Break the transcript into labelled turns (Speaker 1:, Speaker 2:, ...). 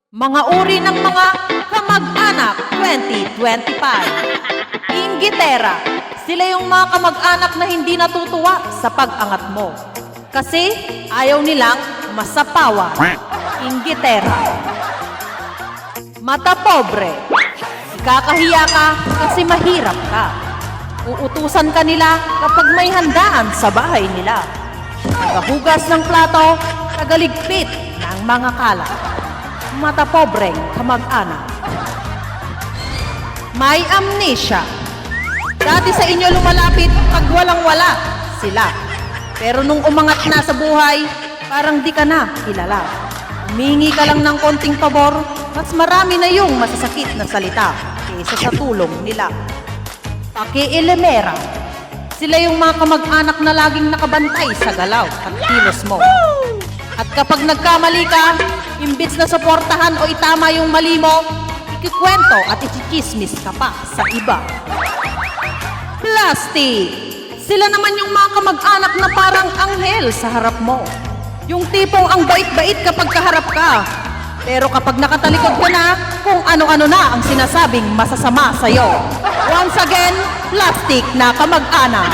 Speaker 1: Mga uri ng mga kamag-anak 2025. Inggitera. Sila yung mga kamag-anak na hindi natutuwa sa pag-angat mo. Kasi ayaw nilang masapawan. Inggitera. Mata pobre. Ikakahiya ka kasi mahirap ka. Uutusan ka nila kapag may handaan sa bahay nila. Tagahugas ng plato, tagaligpit ng mga kalat. Mata pobreng kamag-anak. May amnesia. Dati sa inyo lumalapit pag walang-wala sila. Pero nung umangat na sa buhay, parang di ka na kilala. Humingi ka lang ng konting pabor, mas marami na yung masasakit na salita kaysa sa tulong nila. Pakiilemera. Sila yung mga kamag-anak na laging nakabantay sa galaw at kilos mo. At kapag nagkamali ka, imbits na suportahan o itama yung mali mo, ikikwento at ichichismis ka pa sa iba. Plastic. Sila naman yung mga kamag-anak na parang anghel sa harap mo. Yung tipong ang bait-bait kapag kaharap ka. Pero kapag nakatalikod ka na, kung ano-ano na ang sinasabing masasama sa'yo. Once again, plastic na kamag-anak.